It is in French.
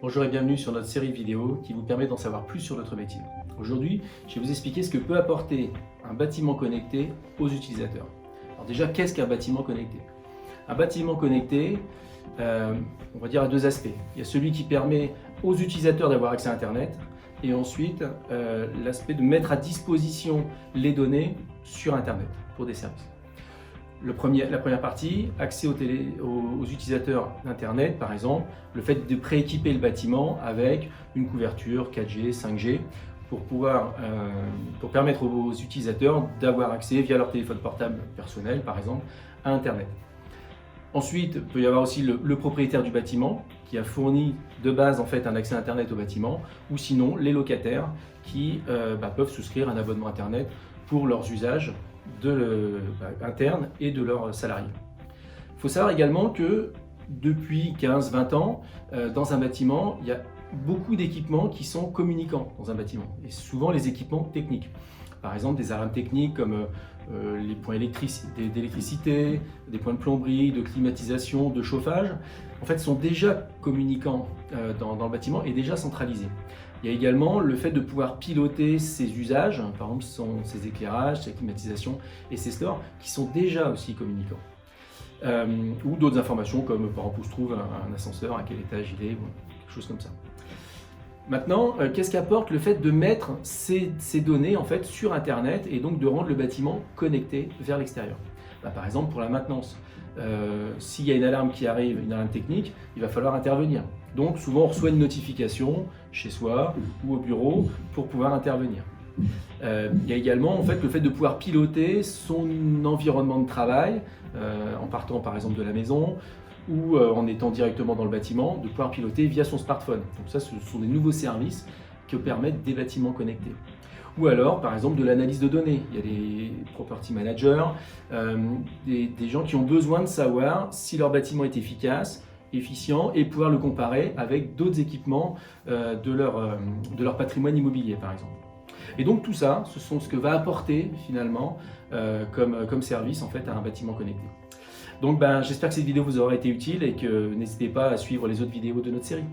Bonjour et bienvenue sur notre série vidéo qui vous permet d'en savoir plus sur notre métier. Aujourd'hui, je vais vous expliquer ce que peut apporter un bâtiment connecté aux utilisateurs. Alors déjà, qu'est-ce qu'un bâtiment connecté? Un bâtiment connecté, on va dire à deux aspects. Il y a celui qui permet aux utilisateurs d'avoir accès à Internet et ensuite l'aspect de mettre à disposition les données sur Internet pour des services. La première partie, accès aux utilisateurs d'Internet, par exemple, le fait de prééquiper le bâtiment avec une couverture 4G, 5G, pour permettre aux utilisateurs d'avoir accès via leur téléphone portable personnel, par exemple, à Internet. Ensuite, il peut y avoir aussi le propriétaire du bâtiment qui a fourni de base en fait un accès à Internet au bâtiment, ou sinon les locataires qui peuvent souscrire un abonnement Internet pour leurs usages internes et de leurs salariés. Il faut savoir également que depuis 15-20 ans, dans un bâtiment, il y a beaucoup d'équipements qui sont communicants dans un bâtiment, et souvent les équipements techniques. Par exemple, des alarmes techniques comme les points d'électricité, des points de plomberie, de climatisation, de chauffage, en fait, sont déjà communicants dans le bâtiment et déjà centralisés. Il y a également le fait de pouvoir piloter ces usages, par exemple ces éclairages, ces climatisations et ces stores qui sont déjà aussi communicants. Ou d'autres informations comme par exemple où se trouve un ascenseur, à quel étage il est, ou quelque chose comme ça. Maintenant, qu'est-ce qu'apporte le fait de mettre ces données en fait, sur Internet et donc de rendre le bâtiment connecté vers l'extérieur? Par exemple, pour la maintenance, s'il y a une alarme qui arrive, une alarme technique, il va falloir intervenir. Donc souvent on reçoit une notification chez soi ou au bureau pour pouvoir intervenir. Il y a également en fait, le fait de pouvoir piloter son environnement de travail en partant par exemple de la maison ou en étant directement dans le bâtiment, de pouvoir piloter via son smartphone. Donc ça, ce sont des nouveaux services que permettent des bâtiments connectés. Ou alors, par exemple, de l'analyse de données. Il y a des property managers, des gens qui ont besoin de savoir si leur bâtiment est efficace, efficient et pouvoir le comparer avec d'autres équipements de leur patrimoine immobilier, par exemple. Et donc tout ça, ce sont ce que va apporter finalement comme service en fait, à un bâtiment connecté. Donc j'espère que cette vidéo vous aura été utile et que n'hésitez pas à suivre les autres vidéos de notre série.